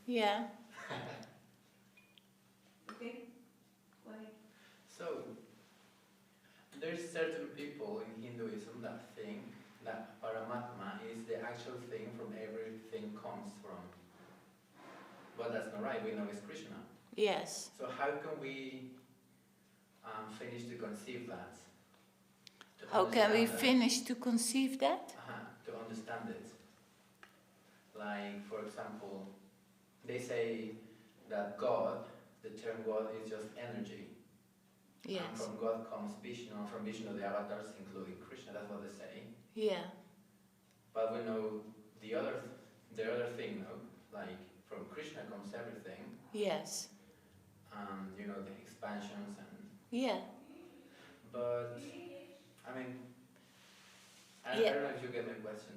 Yeah. Okay, go ahead. So, there's certain people in Hinduism that think that Paramatma is the actual thing from everything comes from. But that's not right, we know it's Krishna. Yes. So how can we finish to conceive that? How can we finish to conceive that? To understand it. Like, for example, they say that God, the term God is just energy. Yes. And from God comes Vishnu, and from Vishnu the avatars, including Krishna, that's what they say. Yeah. But we know the other thing, no? Like, from Krishna comes everything. Yes. You know, the expansions and... Yeah. But, I mean, I don't know if you get my question.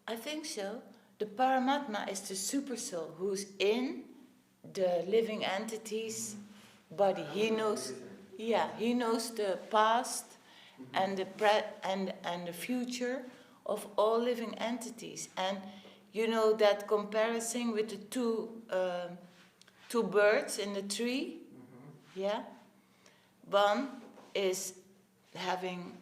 I think so. The Paramatma is the super soul who's in the living entity's body. He knows, he knows the past and the and the future of all living entities. And you know that comparison with the two birds in the tree. Yeah. One is having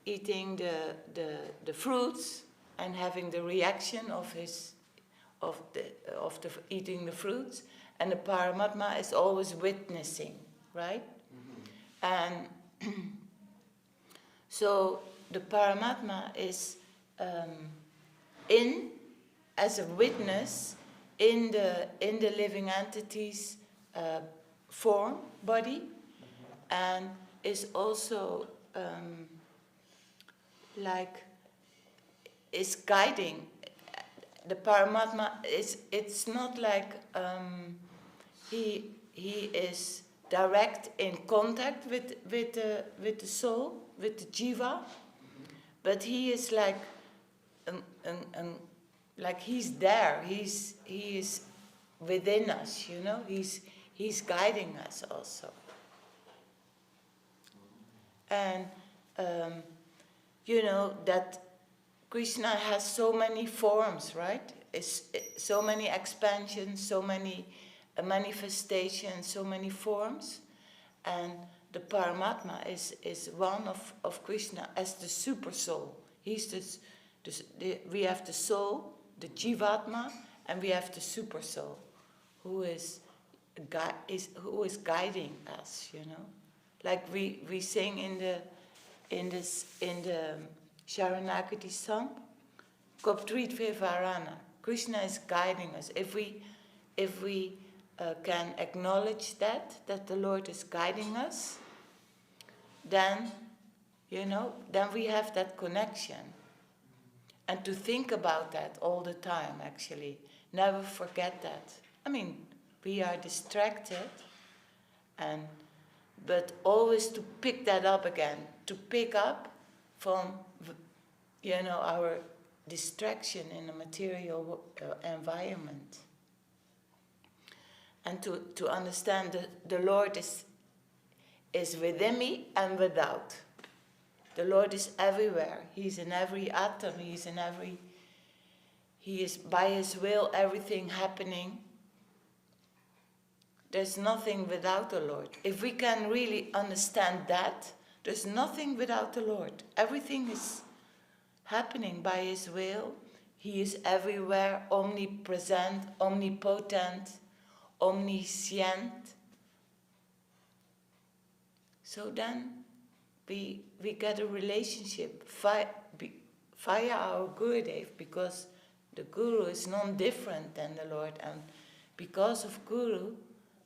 eating the fruits and having the reaction of eating the fruits, and the Paramatma is always witnessing, right? And so the Paramatma is as a witness in the living entity's form, body, and is also is guiding. The Paramatma it's not like he is direct in contact with the soul, with the jiva, but he is like like he's there. He is within us, you know. He's guiding us also. And you know that Krishna has so many forms, right? So many expansions, so many manifestations, so many forms. And the Paramatma is one of Krishna as the super soul. He's we have the soul, the Jivatma, and we have the super soul, who is guiding us, you know. Like we sing in the Sharanagati song, Koptritve Varana. Krishna is guiding us. If we can acknowledge that the Lord is guiding us, then, you know, then we have that connection. And to think about that all the time, actually. Never forget that. I mean, we are distracted, but always to pick that up again. To pick up from, you know, our distraction in a material environment. And to understand that the Lord is within me and without. The Lord is everywhere. He's in every atom. He is by His will, everything happening. There's nothing without the Lord. If we can really understand that, there's nothing without the Lord. Everything is happening by His will. He is everywhere, omnipresent, omnipotent, omniscient. So then we get a relationship via our Gurudev, because the Guru is non-different than the Lord, and because of Guru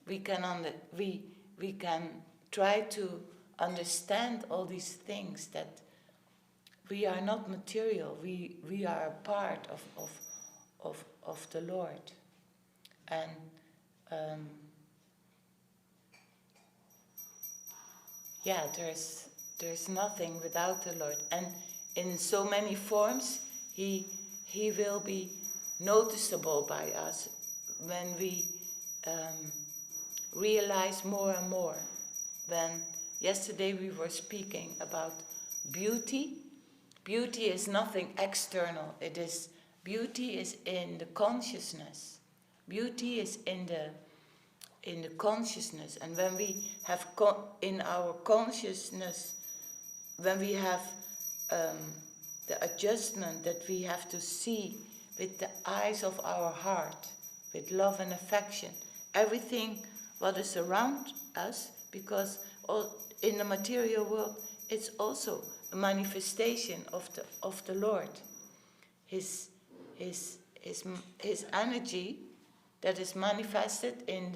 we can try to understand all these things, that we are not material, we are a part of the Lord. And there's nothing without the Lord. And in so many forms, He will be noticeable by us when we realize more and more. When yesterday we were speaking about beauty. Beauty is nothing external. Beauty is in the consciousness. Beauty is in the consciousness, and when we have in our consciousness, when we have the adjustment that we have to see with the eyes of our heart, with love and affection, everything what is around us, because in the material world it's also a manifestation of the Lord, his energy that is manifested in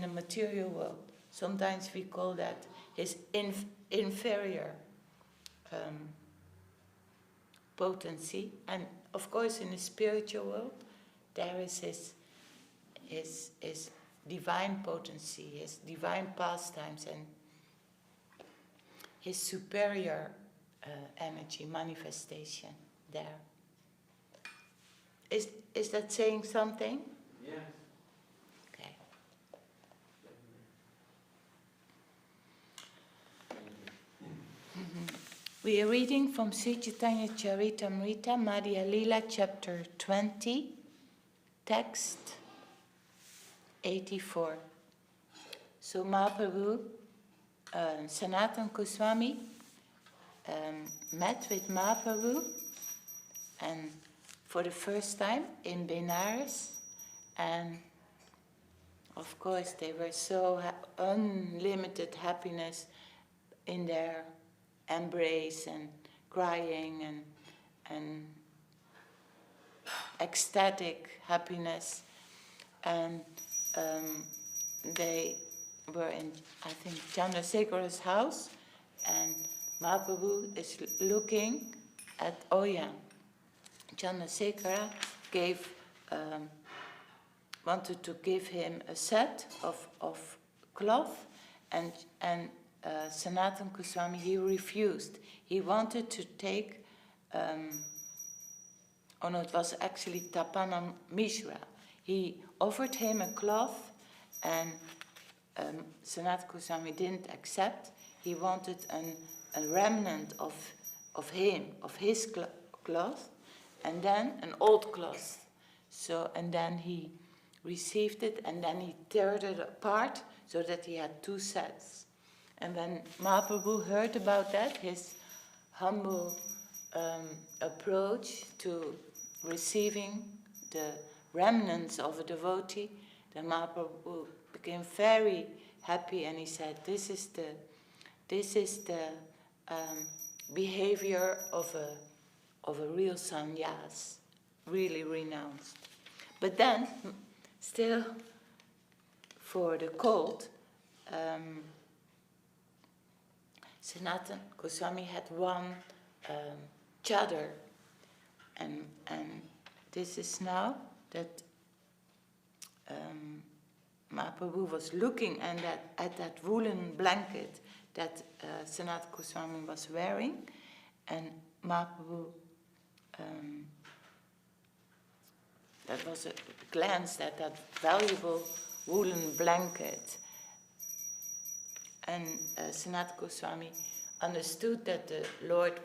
the material world. Sometimes we call that his inferior potency, and of course in the spiritual world there is his divine potency, his divine pastimes, and his superior energy manifestation there. Is that saying something? Yes. Okay. We are reading from Sri Chaitanya Charitamrita, Madhya Lila, chapter 20, text 84. So Mahaprabhu, Sanatana Goswami, met with Mahaprabhu, and for the first time in Benares, and of course they were so unlimited happiness in their embrace and crying and ecstatic happiness, and they were in, I think, Chandrasekhara's house, and Mahaprabhu is looking at, oh yeah, Chandrasekhara wanted to give him a set of cloth, and Sanatana Goswami, he refused. He wanted to take, oh no, it was actually Tapana Mishra. He offered him a cloth, and Sanatana Goswami didn't accept. He wanted a remnant of his cloth, and then an old cloth. So, and then he received it, and then he teared it apart so that he had two sets. And when Mahaprabhu heard about that, his humble approach to receiving the remnants of a devotee, then Mahaprabhu became very happy, and he said, this is the behavior of a real sannyas, really renounced. But then, still, for the cold, Sanatana Goswami had one chadar, and this is now that Mahaprabhu was looking at that woolen blanket that Sanatana Goswami was wearing, and Mahaprabhu, that was a glance at that valuable woolen blanket. And Sanatana Goswami understood that the Lord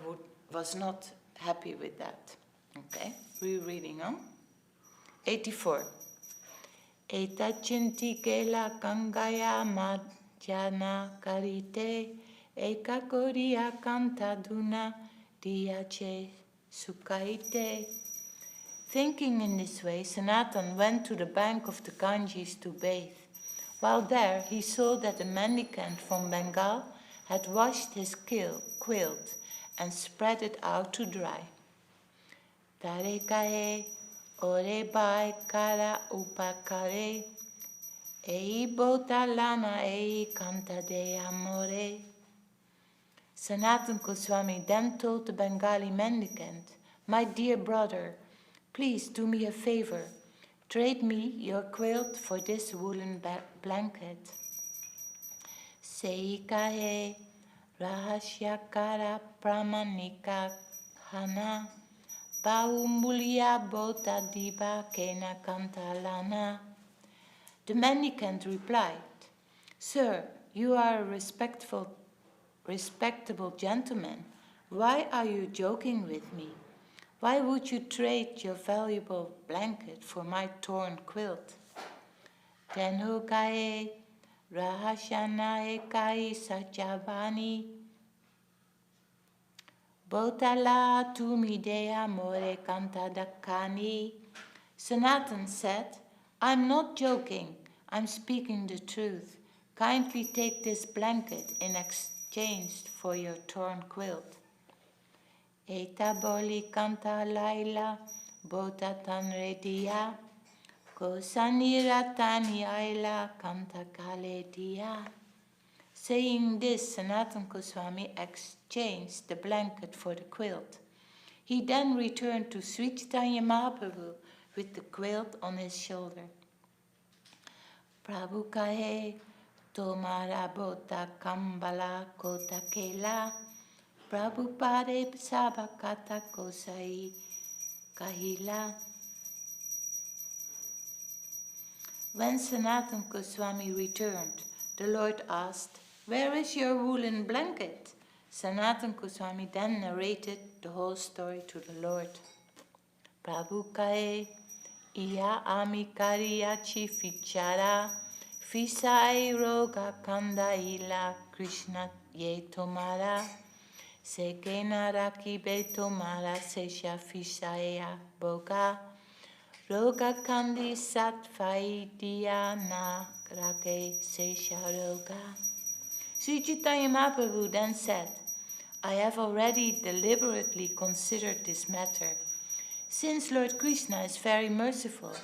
was not happy with that. Okay, rereading on. 84. Eta chinti kela kangaya madhyana karite eka koriya kantaduna diyache sukaite. Thinking in this way, Sanatan went to the bank of the Ganges to bathe. While there, he saw that a mendicant from Bengal had washed his quilt and spread it out to dry. Tarekae orebai kara upakare ei botalana ei kantade amore. Sanatana Goswami then told the Bengali mendicant, "My dear brother, please do me a favor. Trade me your quilt for this woolen blanket." Seikahe rahasyakara pramanika hana baumulya bota diba kena kantalana. The mendicant replied, "Sir, you are a respectable gentleman. Why are you joking with me? Why would you trade your valuable blanket for my torn quilt? Tenhu kae rahashanae kai sachavani Botala tumidea more kantadakani. Sanatan said, I'm not joking, I'm speaking the truth. Kindly take this blanket in exchange for your torn quilt. Eta boli kanta laila, bota tanredia, kosaniratani aila kanta kaledia. Saying this, Sanatan Goswami exchanged the blanket for the quilt. He then returned to Sri Chaitanya Mahaprabhu with the quilt on his shoulder. Prabhu kahe, tomara bota kambala kota kela, Prabhu pare sabakata kosai kahila. When Sanatan Goswami returned, the Lord asked, Where is your woolen blanket? Sanatan Goswami then narrated the whole story to the Lord. Prabhu kae, iya amikariyachi fichara, fisai roga kanda ila Krishna ye tomara, sekena rakibe tomara sesha fisaya boga, roga kandi satvai diya na rake sesha roga. Sri Chaitanya Mahaprabhu then said, I have already deliberately considered this matter. Since Lord Krishna is very merciful,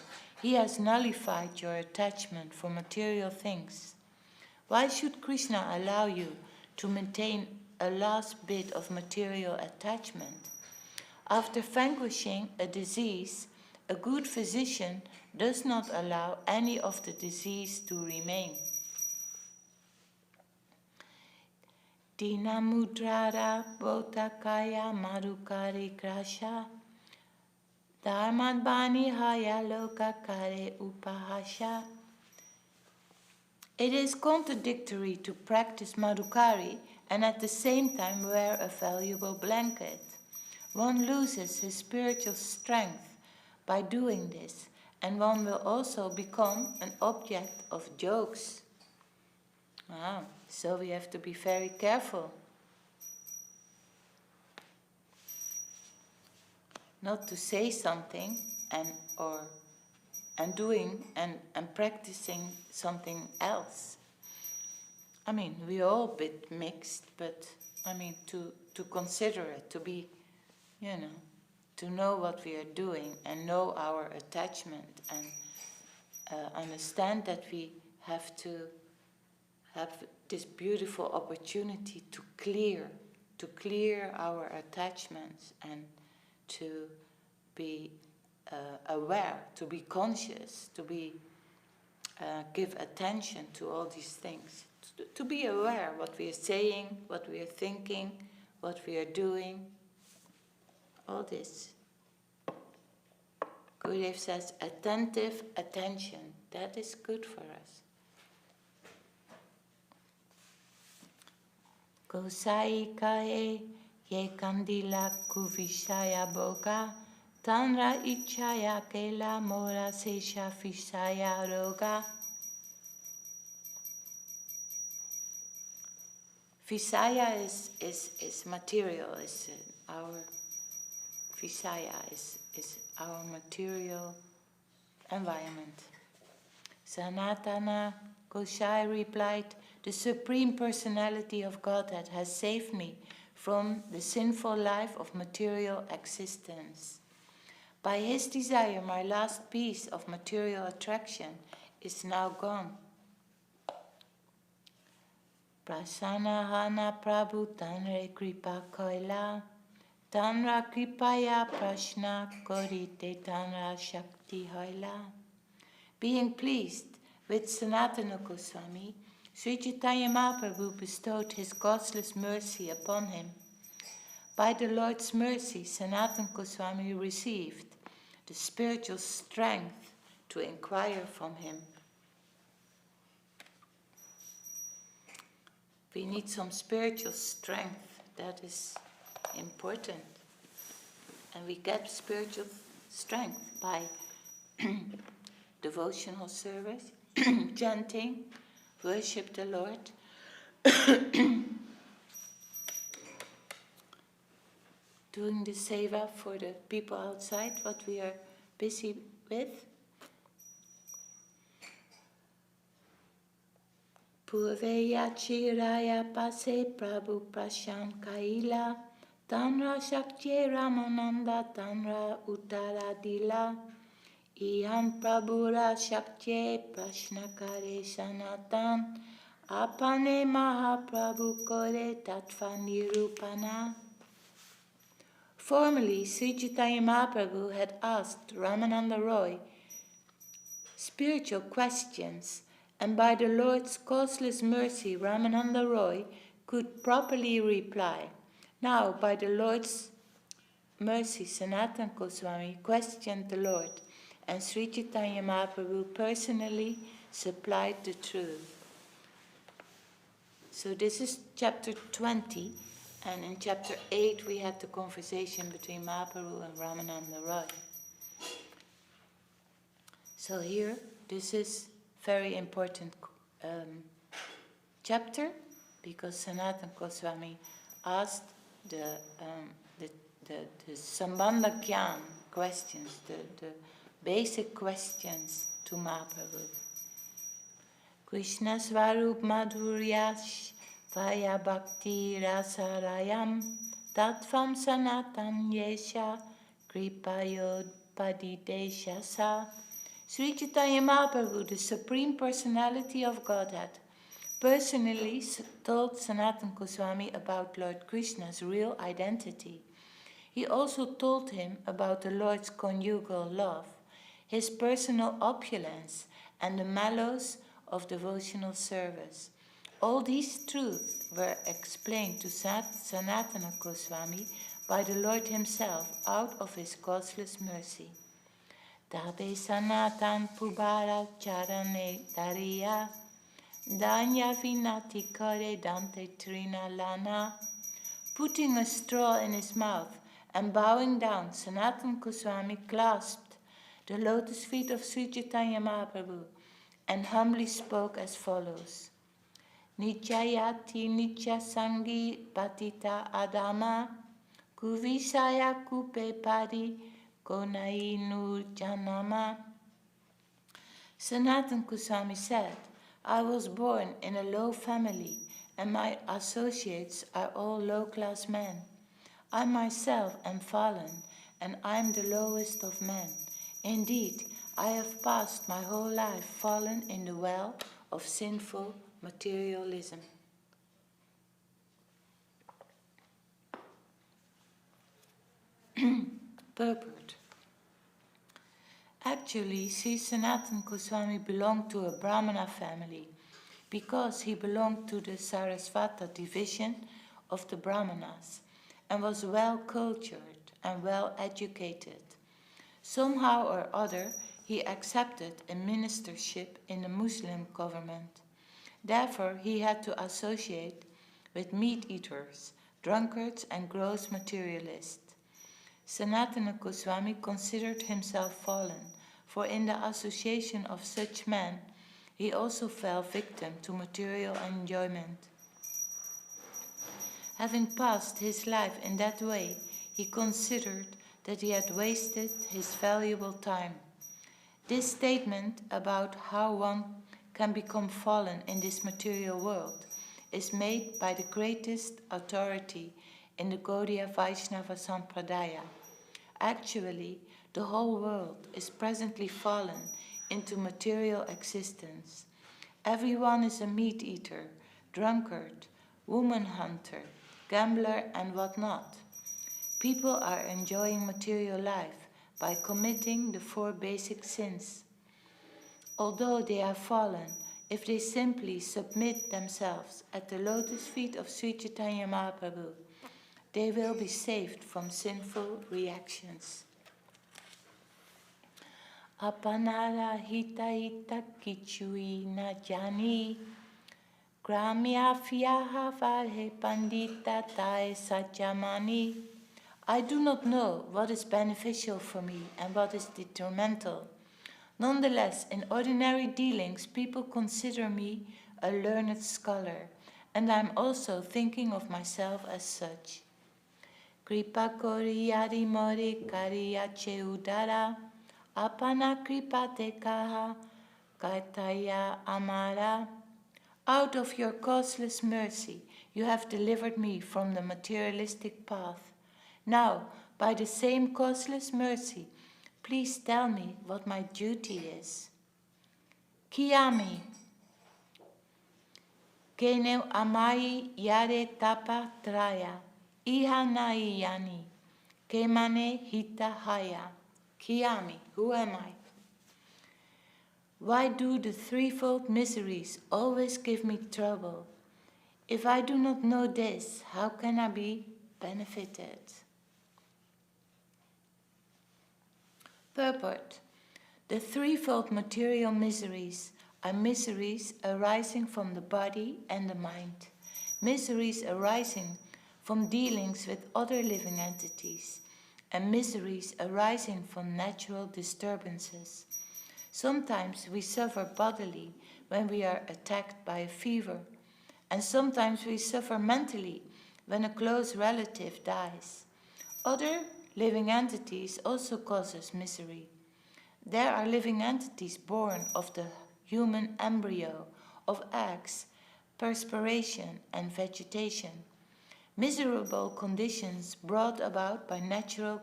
he has nullified your attachment for material things. Why should Krishna allow you to maintain a last bit of material attachment? After vanquishing a disease, a good physician does not allow any of the disease to remain. Dina mudrara botakaya marukari krasha dharmadbani haya lokakare upahasha. It is contradictory to practice madhukari and at the same time wear a valuable blanket. One loses his spiritual strength by doing this, and one will also become an object of jokes. So we have to be very careful not to say something and doing and practicing something else. I mean, we're all a bit mixed, but I mean, to consider it, to be, to know what we are doing and know our attachment and understand that we have to have this beautiful opportunity to clear our attachments and to be aware, to be conscious, to be give attention to all these things, to be aware what we are saying, what we are thinking, what we are doing, all this. Gurudev says attentive attention, that is good for us. Gosai kae ye kandila kuvishaya boga tanra ichaya kela mora sesha fishaya roga. Visaya is material, is our Visaya is our material environment. Sanatana Gosai replied, the Supreme Personality of Godhead has saved me from the sinful life of material existence. By his desire, my last piece of material attraction is now gone. Prasana hana prabhu tanre kripa koila, tanra kripaya prashna korite tanra shakti hoila. Being pleased with Sanatana Goswami, Sri Chaitanya Mahaprabhu bestowed his causeless mercy upon him. By the Lord's mercy, Sanatana Goswami received the spiritual strength to inquire from him. We need some spiritual strength, that is important. And we get spiritual strength by devotional service, chanting, worship the Lord. Doing the seva for the people outside, what we are busy with. Purveya chiraya pase Prabhu Prashan Kaila Tanra Ch.Ch Ramananda Tanra Uttara Dila Ihan Prabhura Ch.Ch Prashnakare Sanatan Apane Mahaprabhu Kore Tattva Nirupana. Formerly, Sri Chaitanya Mahaprabhu had asked Ramananda Roy spiritual questions, and by the Lord's causeless mercy, Ramananda Roy could properly reply. Now, by the Lord's mercy, Sanatana Goswami questioned the Lord, and Sri Chaitanya Mahaprabhu personally supplied the truth. So this is chapter 20, and in chapter 8 we had the conversation between Mahaprabhu and Ramananda Roy. So here, this is very important chapter, because Sanatana Goswami asked the Sambandha Gyan questions, the basic questions to Mahaprabhu. Krishna Svarup Madhuryash Vaya Bhakti Rasarayam Tattvam Sanatan Yesha Kripayod Padidesha Sa. Sri Chaitanya Mahaprabhu, the Supreme Personality of Godhead, personally told Sanatana Goswami about Lord Krishna's real identity. He also told him about the Lord's conjugal love, his personal opulence, and the mellows of devotional service. All these truths were explained to Sanatana Goswami by the Lord himself out of his causeless mercy. Tabe Sanatan Pubara Charane Dariya Danya Vinati Kare Dante Trina Lana. Putting a straw in his mouth and bowing down, Sanatana Goswami clasped the lotus feet of Sri Chaitanya Mahaprabhu and humbly spoke as follows. Nichayati Nicha Sangi Patita Adama Kuvisaya Kupe Pari Konai Nur Janama. Sanatana Goswami said, I was born in a low family and my associates are all low-class men. I myself am fallen and I am the lowest of men. Indeed, I have passed my whole life fallen in the well of sinful materialism. Purport. Actually, Sri Sanatana Goswami belonged to a Brahmana family because he belonged to the Sarasvata division of the Brahmanas and was well cultured and well educated. Somehow or other, he accepted a ministership in the Muslim government. Therefore, he had to associate with meat-eaters, drunkards, and gross materialists. Sanatana Goswami considered himself fallen, for in the association of such men, he also fell victim to material enjoyment. Having passed his life in that way, he considered that he had wasted his valuable time. This statement about how one can become fallen in this material world is made by the greatest authority in the Gaudiya Vaishnava Sampradaya. Actually, the whole world is presently fallen into material existence. Everyone is a meat-eater, drunkard, woman hunter, gambler, and whatnot. People are enjoying material life by committing the 4 basic sins. Although they are fallen, if they simply submit themselves at the lotus feet of Sri Chaitanya Mahaprabhu, they will be saved from sinful reactions. Apanara hita hita kichui na jani, gramya fyaha varhe pandita tae sajamani, I do not know what is beneficial for me and what is detrimental. Nonetheless, in ordinary dealings, people consider me a learned scholar, and I am also thinking of myself as such. Kripa kori yadi mori kariya che udara, apana kripa te kaha, kaitaya amara. Out of your causeless mercy, you have delivered me from the materialistic path. Now, by the same causeless mercy, please tell me what my duty is. Kiami. Kene amai yare tapa traya. Ihanai yani. Kemane hita haya. Kiami. Who am I? Why do the threefold miseries always give me trouble? If I do not know this, how can I be benefited? Purport. The threefold material miseries are miseries arising from the body and the mind, miseries arising from dealings with other living entities, and miseries arising from natural disturbances. Sometimes we suffer bodily when we are attacked by a fever, and sometimes we suffer mentally when a close relative dies. Other living entities also cause us misery. There are living entities born of the human embryo, of eggs, perspiration, and vegetation. Miserable conditions brought about by natural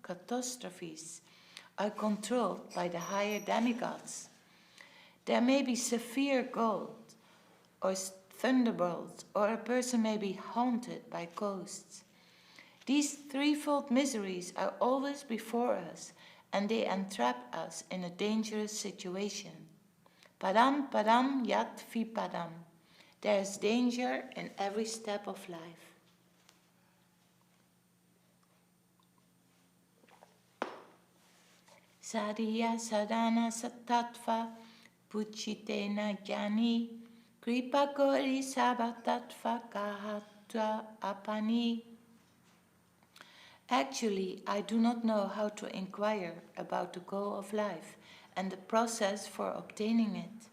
catastrophes are controlled by the higher demigods. There may be severe cold, or thunderbolts, or a person may be haunted by ghosts. These threefold miseries are always before us, and they entrap us in a dangerous situation. Padam padam yat vipadam. There is danger in every step of life. Sadiya sadhana satatva puchitena jnani kripa kori sabatatva kahatva apani. Actually, I do not know how to inquire about the goal of life and the process for obtaining it.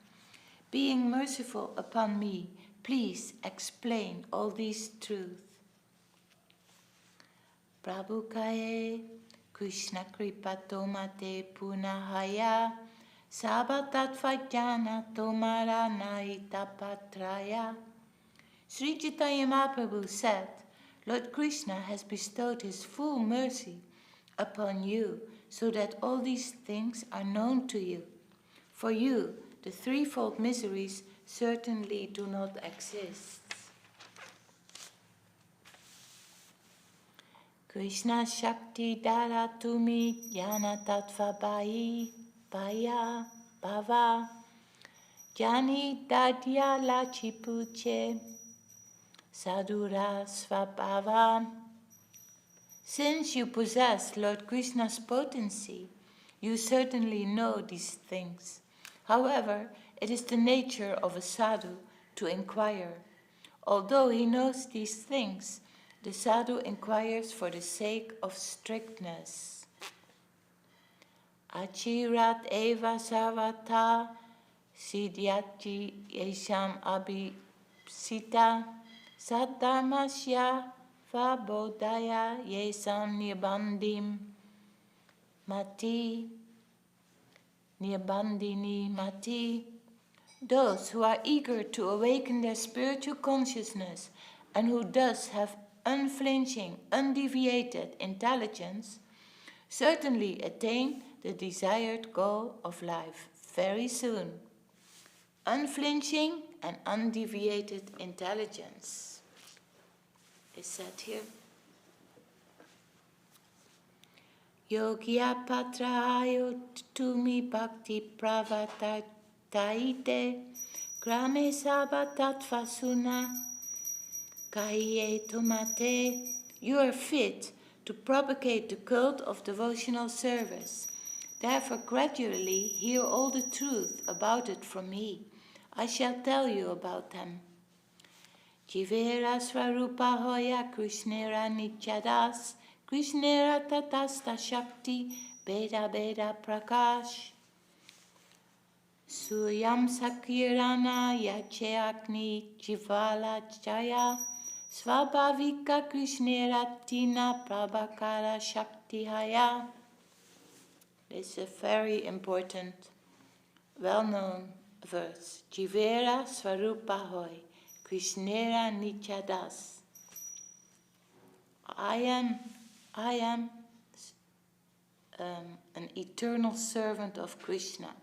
Being merciful upon me, please explain all these truths. Prabhukaye Krishna Kripa Tomate Punahaya Sabatattvajnana Tomara Naitapatraya. Sri Chaitanya Mahaprabhu said, Lord Krishna has bestowed his full mercy upon you so that all these things are known to you. For you, the threefold miseries certainly do not exist. Krishna Shakti Dara Tumi Jnana Tattva Bhaya Bhava Jnani Dadya Lachipuche Sadhura Svabhava. Since you possess Lord Krishna's potency, you certainly know these things. However, it is the nature of a sadhu to inquire. Although he knows these things, the sadhu inquires for the sake of strictness. Achirat eva sarvata siddhyati yesham abhisita saddharmasya vabodhaya yesam nirbandim mati nirbandini mati. Those who are eager to awaken their spiritual consciousness and who thus have unflinching, undeviated intelligence certainly attain the desired goal of life very soon. Unflinching and undeviated intelligence is said here. Yogya patrayo tumi bhakti pravataite grame sabatatva suna kaiye tomate. You are fit to propagate the cult of devotional service. Therefore gradually hear all the truth about it from me. I shall tell you about them. Jivera swarupa hoya krishnera nichadas Krishnera Tatasta Shakti Beda Beda Prakash Suryam Sakirana Yache Agni Jivala Jaya Svabhavika Krishnera Tina Prabhakara Shakti Haya. This is a very important, well-known verse. Jivera Swarupa Hoy Krishnera Nityadas. I am an eternal servant of Krishna.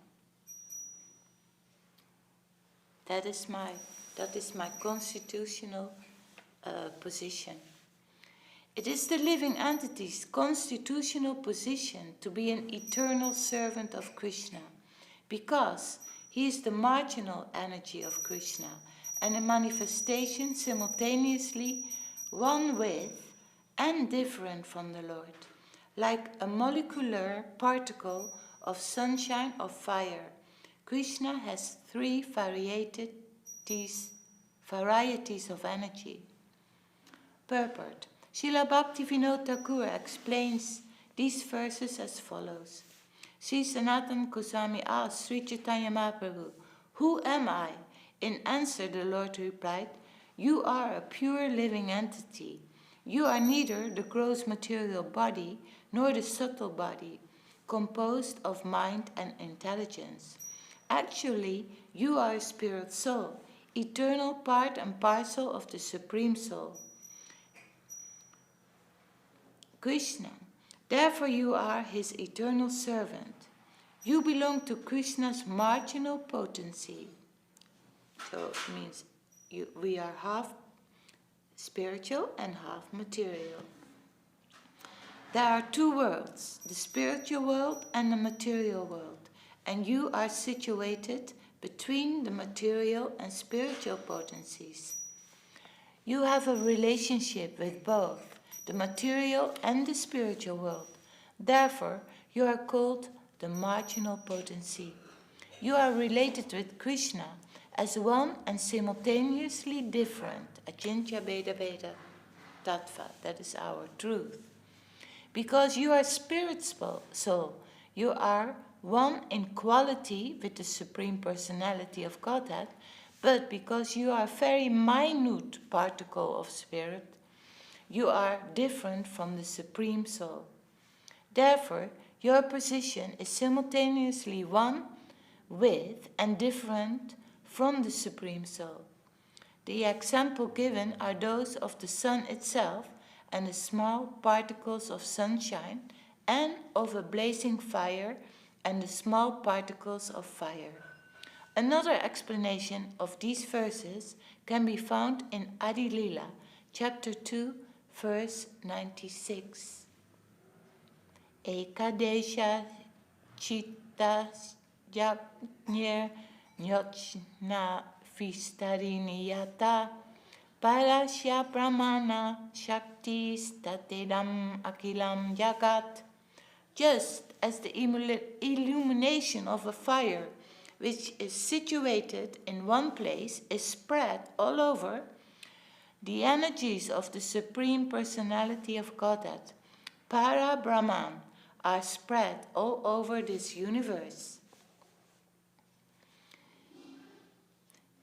That is my constitutional position. It is the living entity's constitutional position to be an eternal servant of Krishna, because he is the marginal energy of Krishna and a manifestation simultaneously one with and different from the Lord, like a molecular particle of sunshine or fire. Krishna has three varieties of energy. Purport. Srila Bhaktivinoda Thakur explains these verses as follows. Sri Sanatana Goswami asked Sri Chaitanya Mahaprabhu, "Who am I?" In answer, the Lord replied, "You are a pure living entity. You are neither the gross material body nor the subtle body, composed of mind and intelligence. Actually, you are a spirit soul, eternal part and parcel of the Supreme Soul, Krishna. Therefore you are his eternal servant. You belong to Krishna's marginal potency." So it means we are half spiritual and half material. There are two worlds, the spiritual world and the material world, and you are situated between the material and spiritual potencies. You have a relationship with both the material and the spiritual world. Therefore, you are called the marginal potency. You are related with Krishna as one and simultaneously different. Achintya Beda Beda Tattva, that is our truth. Because you are spirit soul, you are one in quality with the Supreme Personality of Godhead, but because you are a very minute particle of spirit, you are different from the Supreme Soul. Therefore, your position is simultaneously one with and different from the Supreme Soul. The example given are those of the sun itself and the small particles of sunshine, and of a blazing fire and the small particles of fire. Another explanation of these verses can be found in Adi Lila, chapter 2, verse 96. Ekadesha chitta yajnir nyochna vistariniyata parasya brahmana shakti statedam akilam jagat. Just as the illumination of a fire, which is situated in one place, is spread all over, the energies of the Supreme Personality of Godhead, Para Brahman, are spread all over this universe.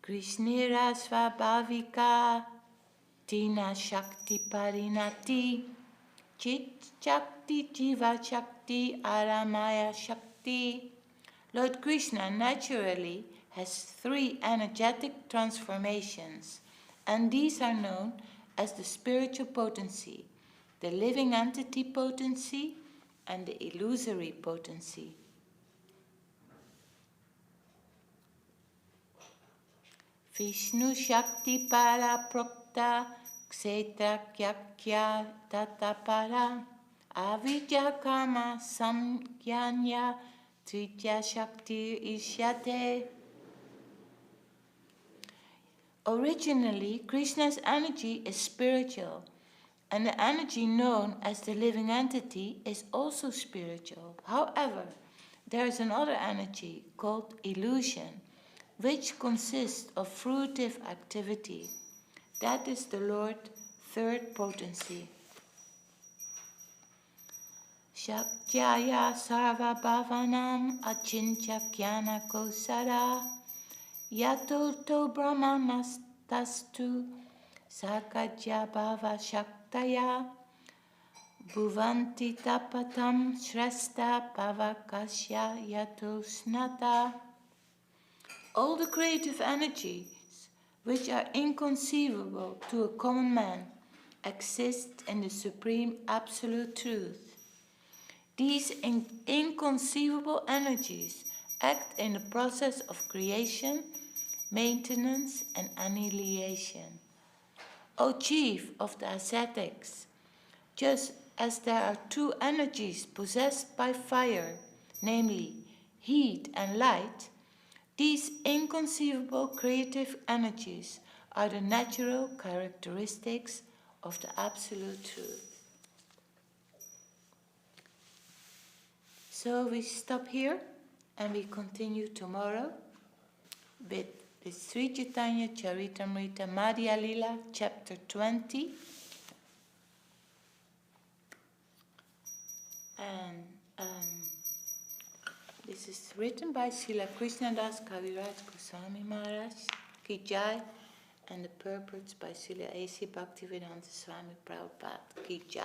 Krishnera Svabhavika Tina Shakti Parinati Chit Shakti Jiva Shakti Aramaya Shakti. Lord Krishna naturally has three energetic transformations, and these are known as the spiritual potency, the living entity potency, and the illusory potency. Vishnu Shakti Para Prokta Kshetra Kyakya Tatapara Avidya Kama Samgyanya Tritya Shakti Ishyate. Originally, Krishna's energy is spiritual, and the energy known as the living entity is also spiritual. However, there is another energy called illusion, which consists of fruitive activity. That is the Lord's third potency. Shakjaya Sarva Bhavanam Achintya Jnana Kosara Yato To Brahmanastastu Sakajya Bhava Shaktaya Bhuvanti Tapatam Shrestha Bhavakasya Yato Snata. All the creative energies which are inconceivable to a common man exist in the Supreme Absolute Truth. These inconceivable energies act in the process of creation, maintenance, and annihilation. O chief of the ascetics, just as there are two energies possessed by fire, namely heat and light, these inconceivable creative energies are the natural characteristics of the Absolute Truth. So we stop here and we continue tomorrow with the Sri Chaitanya Charitamrita Madhya Lila, chapter 20. And this is written by Srila Krishnadas Kaviraj Goswami Maharaj, Ch.Ch, and the purports by Srila A.C. Bhaktivedanta Swami Prabhupada, Ch.Ch.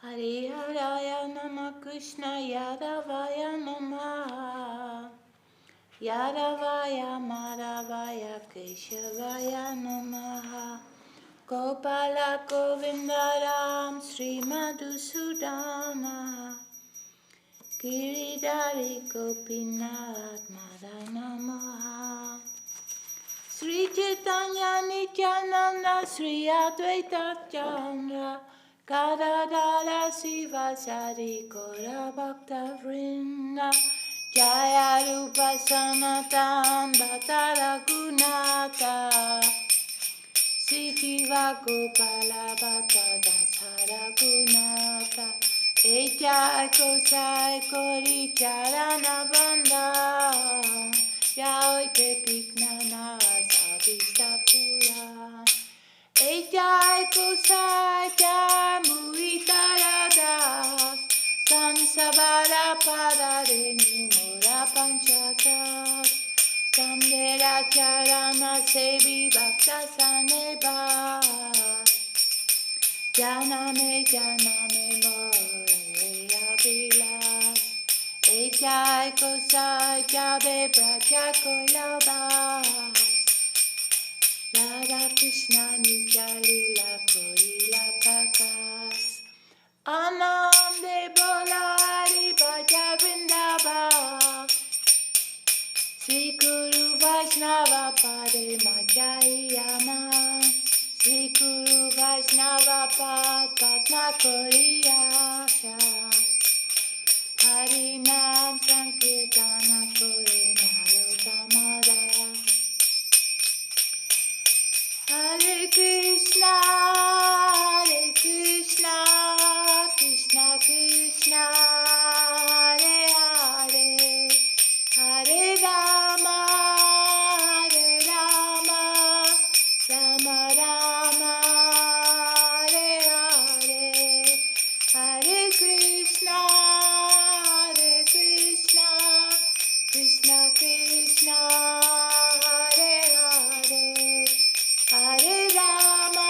Hare Haraya Nama Krishna Yadavaya Nama Yadavaya Madhavaya Keshavaya Namaha Gopala Govindaram Sri Madhusudana Giridhari Gopinath Madana Maha Sri Chaitanya Nityananda Sri Advaita Chandra Gadadara Sivasari Gora Bhakta Vrinda Jaya Rupa Sanatan Bhattara Gunata Sikiva Gopala Bhakta Dasara Gunata Eja Kosai Kori Charana Banda Yahoi Pepignana Savista Pura Ejai Kosai Muitaradas Kansabara Padare Numura Panchakas Kandera Charana Sevi Bhakta Sanebas Janame Moreya Vilas Ejai Kosai Jabe Braja Koilabas Radha Krishna Nitya Lila Koila Prakas Anande Bola Hari Bhaja Vrindavan Sri Guru Vaishnava Pade Majayama Sri Guru Vaishnava Pad Padma Koriyasha Harinam Sankirtana Kore Narotamada Hare Krishna, Krishna Krishna, Hare Hare, Hare Rama, Rama Rama, Hare Hare, Hare Krishna, Krishna Krishna, Hare Hare. Hare Rama,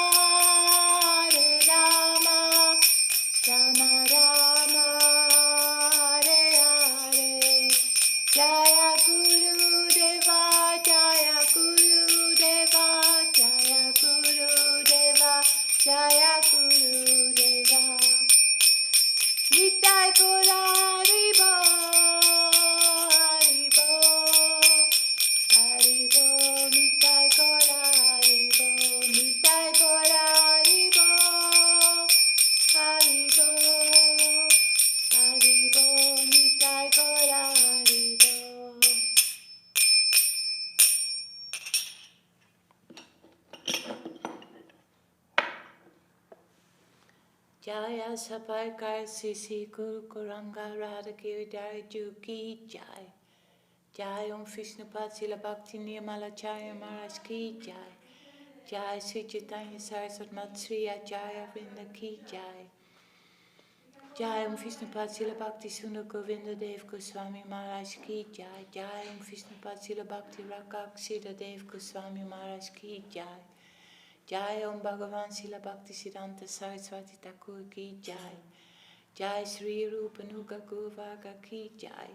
Rama Rama, Hare Hare. Jaya Guru Deva, Jaya Guru Deva, Jaya Guru Deva, Jaya Guru Deva. Nitai Gora Haribo, Haribo, Nitai Gora Haribo, Nitai Gora Haribo, Haribo, Haribo, Nitai Gora Haribo. Sapai Kar Sisi Guru Kuranga Radha Giridhara Ju Ki Jai. Jai Om Vishnupad Sila Bhakti Nirmalacharya Maharaj Ki Jai. Jai Sri Chaitanya Saraswat Mat Sri Acharya Vrinda Ki Jai. Jai Om Vishnupad Sila Bhakti Sundar Govinda Dev Goswami Maharaj Ki Jai. Jai Om Vishnupad Sila Bhakti Rakak Sita Dev Goswami Maharaj Ki Jai. Jai Om Bhagavan Sila Bhakti Siddhanta Saraswati Thakur Ki Jai. Jai Sri Rupa Nuga Gurvaga Ki Jai.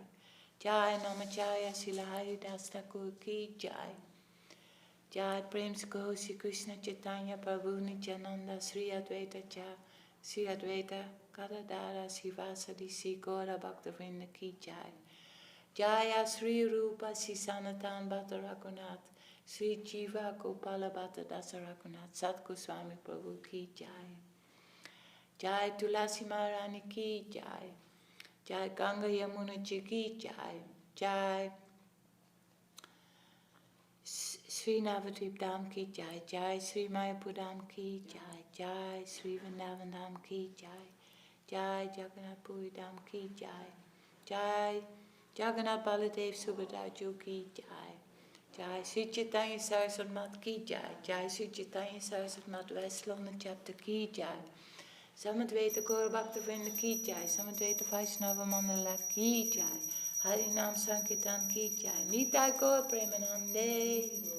Jai Namacharya Sila Haridas Thakur Ki Jai. Jai Prem Siko Sri Krishna Chaitanya Prabhu Nityananda Sri Advaita Cha Sri Advaita Kadadara Sivasadi Sri Gaura Bhaktivinoda Ki Jai. Jaya Sri Rupa Sri Sanatan Bhatta Raghunath Sri Jiva Gopala Bhatta Dasa Raghunath Sat Goswami Prabhu Ki Jai. Jai Tulasi Maharani Ki Jai. Jai Ganga Yamuna Ji Ki Jai. Jai Sri Navadvip Dham Ki Jai. Jai Sri Mayapur Dham Ki Jai. Jai Sri Vrindavan Dham Ki Jai. Jai Jagannath Puri Dham Ki Jai. Jai Jagannath Baladev Subhadra Ju Ki Jai. Jai Sri Chaitanya Saraswat Mat Ki Jai. Jai Sri Chaitanya Saraswat Mat West London Chapter Ki Jai. Samadvaita Gaura Bhaktivinoda Ki Jai. Samadvaita Vaishnava Mandala Ki Jai. Harinam Sankirtan Ki Jai. Nitai Gaura Premanande.